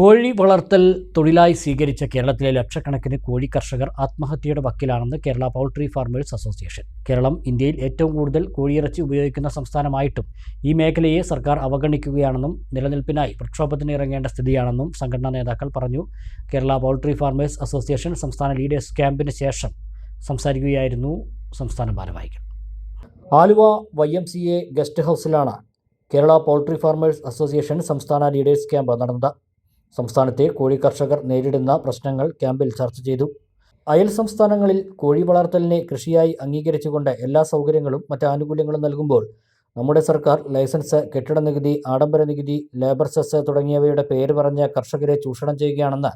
കോഴി വളർത്തൽ തൊഴിലായി സ്വീകരിച്ച കേരളത്തിലെ ലക്ഷക്കണക്കിന് കോഴി കർഷകർ ആത്മഹത്യയുടെ വക്കിലാണെന്ന് Kerala poultry farmers association. Keralam ഇന്ത്യയിൽ ഏറ്റവും കൂടുതൽ കോഴിയിറച്ചി ഉപയോഗിക്കുന്ന സംസ്ഥാനമായിട്ടും ഈ മേഖലയെ സർക്കാർ അവഗണിക്കുകയാണെന്നും നിലനിൽപ്പിനായി പ്രക്ഷോഭത്തിന് ഇറങ്ങേണ്ട സ്ഥിതിയാണെന്നും സംഘടനാ നേതാക്കൾ പറഞ്ഞു. കേരള പൗൾട്രി ഫാർമേഴ്സ് അസോസിയേഷൻ സംസ്ഥാന ലീഡേഴ്സ് ക്യാമ്പിന് ശേഷം സംസാരിക്കുകയായിരുന്നു സംസ്ഥാന ഭാരവാഹികൾ. ആലുവ YMCA ഗസ്റ്റ് ഹൗസിലാണ് കേരള പൗൾട്രി ഫാർമേഴ്സ് അസോസിയേഷൻ സംസ്ഥാന ലീഡേഴ്സ് ക്യാമ്പ് നടന്നത്. സംസ്ഥാനത്തെ കോഴി കർഷകർ നേരിടുന്ന പ്രശ്നങ്ങൾ ക്യാമ്പിൽ ചർച്ച ചെയ്തു. അയൽ സംസ്ഥാനങ്ങളിൽ കോഴി വളർത്തലിനെ കൃഷിയായി അംഗീകരിച്ചുകൊണ്ട് എല്ലാ സൗകര്യങ്ങളും മറ്റ് ആനുകൂല്യങ്ങളും നൽകുമ്പോൾ നമ്മുടെ സർക്കാർ ലൈസൻസ്, കെട്ടിട നികുതി, ആഡംബര നികുതി, ലേബർ സെസ് തുടങ്ങിയവയുടെ പേര് പറഞ്ഞ് കർഷകരെ ചൂഷണം ചെയ്യുകയാണെന്ന്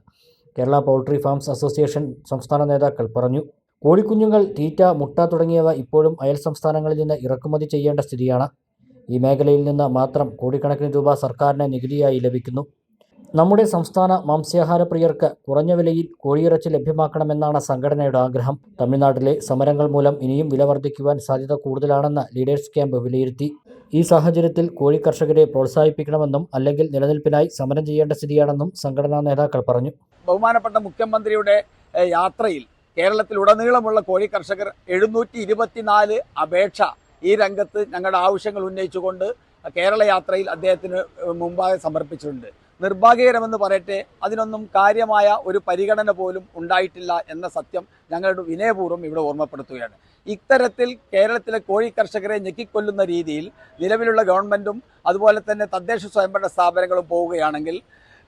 കേരള പൗൾട്രി ഫാംസ് അസോസിയേഷൻ സംസ്ഥാന നേതാക്കൾ പറഞ്ഞു. കോഴിക്കുഞ്ഞുങ്ങൾ, തീറ്റ, മുട്ട തുടങ്ങിയവ ഇപ്പോഴും അയൽ സംസ്ഥാനങ്ങളിൽ നിന്ന് ഇറക്കുമതി ചെയ്യേണ്ട സ്ഥിതിയാണ്. ഈ മേഖലയിൽ നിന്ന് മാത്രം കോടിക്കണക്കിന് രൂപ സർക്കാരിന് നികുതിയായി ലഭിക്കുന്നു. നമ്മുടെ സംസ്ഥാന മാംസ്യാഹാര പ്രിയർക്ക് കുറഞ്ഞ വിലയിൽ കോഴിയിറച്ചി ലഭ്യമാക്കണമെന്നാണ് സംഘടനയുടെ ആഗ്രഹം. തമിഴ്നാട്ടിലെ സമരങ്ങൾ മൂലം ഇനിയും വില വർദ്ധിക്കുവാൻ സാധ്യത കൂടുതലാണെന്ന് ലീഡേഴ്സ് ക്യാമ്പ് വിലയിരുത്തി. ഈ സാഹചര്യത്തിൽ കോഴി കർഷകരെ പ്രോത്സാഹിപ്പിക്കണമെന്നും അല്ലെങ്കിൽ നിലനിൽപ്പിനായി സമരം ചെയ്യേണ്ട സ്ഥിതിയാണെന്നും സംഘടനാ നേതാക്കൾ പറഞ്ഞു. ബഹുമാനപ്പെട്ട മുഖ്യമന്ത്രിയുടെ യാത്രയിൽ കേരളത്തിലുടനീളമുള്ള കോഴി കർഷകർ 724 അപേക്ഷ ഈ രംഗത്ത് ഞങ്ങളുടെ ആവശ്യങ്ങൾ ഉന്നയിച്ചുകൊണ്ട് കേരള യാത്രയിൽ അദ്ദേഹത്തിന് മുമ്പാകെ സമർപ്പിച്ചിട്ടുണ്ട്. നിർഭാഗ്യകരമെന്ന് പറയട്ടെ, അതിനൊന്നും കാര്യമായ ഒരു പരിഗണന പോലും ഉണ്ടായിട്ടില്ല എന്ന സത്യം ഞങ്ങളുടെ വിനയപൂർവ്വം ഇവിടെ ഓർമ്മപ്പെടുത്തുകയാണ്. ഇത്തരത്തിൽ കേരളത്തിലെ കോഴി കർഷകരെ ഞെക്കിക്കൊല്ലുന്ന രീതിയിൽ നിലവിലുള്ള ഗവൺമെൻറ്റും അതുപോലെ തന്നെ തദ്ദേശ സ്വയംഭരണ സ്ഥാപനങ്ങളും പോവുകയാണെങ്കിൽ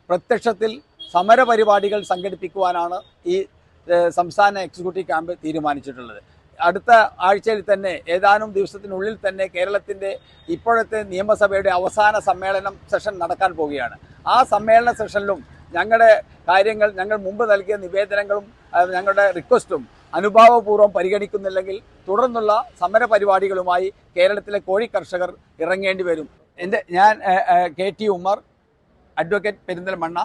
പ്രത്യക്ഷത്തിൽ സമരപരിപാടികൾ സംഘടിപ്പിക്കുവാനാണ് ഈ സംസ്ഥാന എക്സിക്യൂട്ടീവ് ക്യാമ്പ് തീരുമാനിച്ചിട്ടുള്ളത്. അടുത്ത ആഴ്ചയിൽ തന്നെ, ഏതാനും ദിവസത്തിനുള്ളിൽ തന്നെ കേരളത്തിൻ്റെ ഇപ്പോഴത്തെ നിയമസഭയുടെ അവസാന സമ്മേളനം സെഷൻ നടക്കാൻ പോവുകയാണ്. ആ സമ്മേളന സെഷനിലും ഞങ്ങളുടെ കാര്യങ്ങൾ, ഞങ്ങൾ മുമ്പ് നൽകിയ നിവേദനങ്ങളും ഞങ്ങളുടെ റിക്വസ്റ്റും അനുഭാവപൂർവ്വം പരിഗണിക്കുന്നില്ലെങ്കിൽ തുടർന്നുള്ള സമര പരിപാടികളുമായി കേരളത്തിലെ കോഴി കർഷകർ ഇറങ്ങേണ്ടി വരും. ഞാൻ KT ഉമ്മർ, അഡ്വക്കേറ്റ് പെരിന്തൽമണ്ണ,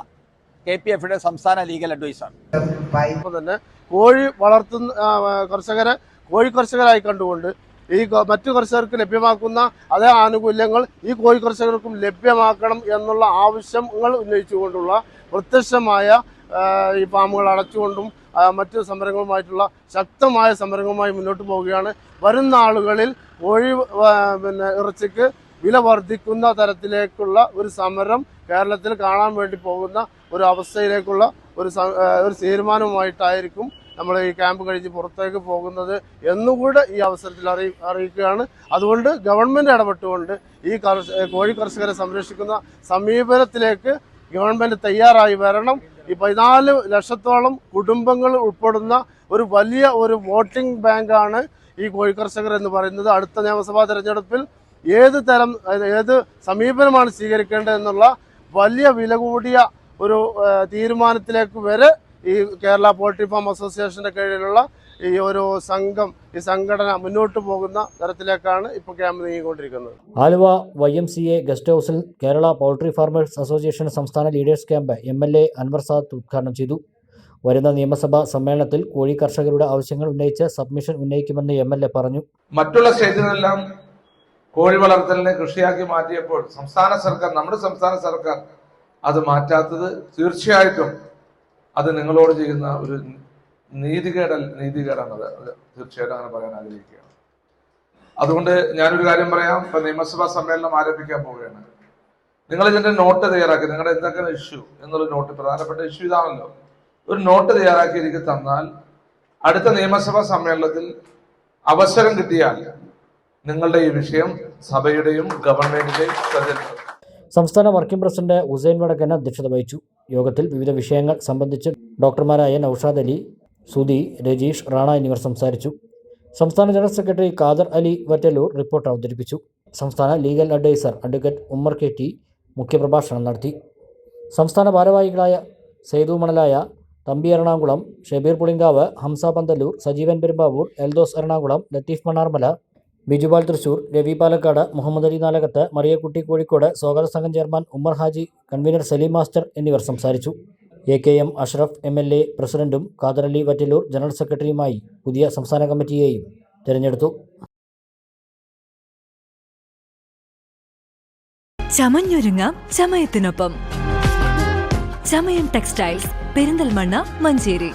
KPF-യുടെ സംസ്ഥാന ലീഗൽ അഡ്വൈസർ. തന്നെ കോഴി വളർത്തുന്ന കർഷകരെ കോഴി കർഷകരായി കണ്ടുകൊണ്ട് ഈ മറ്റു കർഷകർക്ക് ലഭ്യമാക്കുന്ന അതേ ആനുകൂല്യങ്ങൾ ഈ കോഴി കർഷകർക്കും ലഭ്യമാക്കണം എന്നുള്ള ആവശ്യങ്ങൾ ഉന്നയിച്ചുകൊണ്ടുള്ള പ്രത്യക്ഷമായ ഈ ഫാമുകൾ അടച്ചുകൊണ്ടും മറ്റ് സമരങ്ങളുമായിട്ടുള്ള ശക്തമായ സമരങ്ങളുമായി മുന്നോട്ട് പോവുകയാണ്. വരുന്ന ആളുകളിൽ കോഴി ഇറച്ചിക്ക് വില വർദ്ധിക്കുന്ന തരത്തിലേക്കുള്ള ഒരു സമരം കേരളത്തിൽ കാണാൻ വേണ്ടി പോകുന്ന ഒരു അവസ്ഥയിലേക്കുള്ള ഒരു തീരുമാനവുമായിട്ടായിരിക്കും നമ്മൾ ഈ ക്യാമ്പ് കഴിഞ്ഞ് പുറത്തേക്ക് പോകുന്നത് എന്നുകൂടെ ഈ അവസരത്തിൽ അറിയിക്കുകയാണ്. അതുകൊണ്ട് ഗവൺമെൻറ് ഇടപെട്ടുകൊണ്ട് ഈ കോഴി കർഷകരെ സംരക്ഷിക്കുന്ന സമീപനത്തിലേക്ക് ഗവൺമെൻറ് തയ്യാറായി വരണം. ഈ 14 ലക്ഷത്തോളം കുടുംബങ്ങൾ ഉൾപ്പെടുന്ന ഒരു വലിയ ഒരു വോട്ടിംഗ് ബാങ്കാണ് ഈ കോഴി കർഷകർ എന്ന് പറയുന്നത്. അടുത്ത നിയമസഭാ തെരഞ്ഞെടുപ്പിൽ ഏത് സമീപനമാണ് സ്വീകരിക്കേണ്ടതെന്നുള്ള വലിയ വില കൂടിയ ഒരു തീരുമാനത്തിലേക്ക് വരെ ഈ കേരള പൗൾട്രി ഫാം അസോസിയേഷന്റെ കീഴിലുള്ള ഈ ഒരു സംഘടന മുന്നോട്ട് പോകുന്ന തരത്തിലേക്കാണ് ഇപ്പോൾ ക്യാമ്പ് നീങ്ങിക്കൊണ്ടിരിക്കുന്നത്. ആലുവ YMCA ഗസ്റ്റ് ഹൗസിൽ കേരള പൗൾട്രി ഫാർമേഴ്സ് അസോസിയേഷൻ സംസ്ഥാന leaders camp MLA Anwar Sadath ഉദ്ഘാടനം ചെയ്തു. വരുന്ന നിയമസഭാ സമ്മേളനത്തിൽ കോഴി കർഷകരുടെ ആവശ്യങ്ങൾ ഉന്നയിച്ച് സബ്മിഷൻ ഉന്നയിക്കുമെന്ന് MLA പറഞ്ഞു. മറ്റുള്ള സ്റ്റേറ്റുകളെല്ലാം കോഴി വളർത്തലിനെ കൃഷിയാക്കി മാറ്റിയപ്പോൾ നമ്മുടെ സംസ്ഥാന സർക്കാർ അത് മാറ്റാത്തത് തീർച്ചയായിട്ടും അത് നിങ്ങളോട് ചെയ്യുന്ന ഒരു നീതികേടാണ്. അത് തീർച്ചയായിട്ടും അങ്ങനെ പറയാൻ ആഗ്രഹിക്കുകയാണ്. അതുകൊണ്ട് ഞാനൊരു കാര്യം പറയാം. ഇപ്പൊ നിയമസഭാ സമ്മേളനം ആരംഭിക്കാൻ പോവുകയാണ്. നിങ്ങൾ ഇതിന്റെ നോട്ട് തയ്യാറാക്കി, നിങ്ങളുടെ എന്തൊക്കെയാണ് ഇഷ്യൂ എന്നുള്ള നോട്ട്, പ്രധാനപ്പെട്ട ഇഷ്യൂ ഇതാണല്ലോ, ഒരു നോട്ട് തയ്യാറാക്കി എനിക്ക് തന്നാൽ അടുത്ത നിയമസഭാ സമ്മേളനത്തിൽ അവസരം കിട്ടിയാൽ നിങ്ങളുടെ ഈ വിഷയം സഭയുടെയും ഗവൺമെന്റിന്റെയും ശ്രദ്ധയിൽപ്പെടും. സംസ്ഥാന വർക്കിംഗ് പ്രസിഡന്റ് ഹുസൈൻ വടക്കൻ അധ്യക്ഷത വഹിച്ചു. യോഗത്തിൽ വിവിധ വിഷയങ്ങൾ സംബന്ധിച്ച് ഡോക്ടർമാരായ നൌഷാദ് അലി, സുധി, രജീഷ്, റാണ എന്നിവർ സംസാരിച്ചു. സംസ്ഥാന general secretary Khader Ali Vattalur report അവതരിപ്പിച്ചു. സംസ്ഥാന legal adviser advocate Ummer KT മുഖ്യപ്രഭാഷണം നടത്തി. സംസ്ഥാന ഭാരവാഹികളായ സെയ്തു മണലായ, തമ്പി എറണാകുളം, ഷബീർ പുളിങ്കാവ്, ഹംസ പന്തല്ലൂർ, സജീവൻ പെരുമ്പാവൂർ, എൽദോസ് എറണാകുളം, ലത്തീഫ് മണ്ണാർമല, ബിജുപാൽ തൃശൂർ, രവി പാലക്കാട്, മുഹമ്മദ് അലി നാലകത്ത്, മറിയക്കുട്ടി കോഴിക്കോട്, സ്വാഗത സംഘം chairman Ummer Haji, convener Saleem master എന്നിവർ സംസാരിച്ചു. AKM അഷ്റഫ് MLA പ്രസിഡന്റും ഖാദർ അലി വറ്റലൂർ ജനറൽ സെക്രട്ടറിയുമായി പുതിയ സംസ്ഥാന കമ്മിറ്റിയെയും തിരഞ്ഞെടുത്തു. ചമഞ്ഞൊരുങ്ങാം ചമയത്തിനൊപ്പം. ചമയം ടെക്സ്റ്റൈൽസ്, പെരിന്തൽമണ്ണ, മഞ്ചേരി.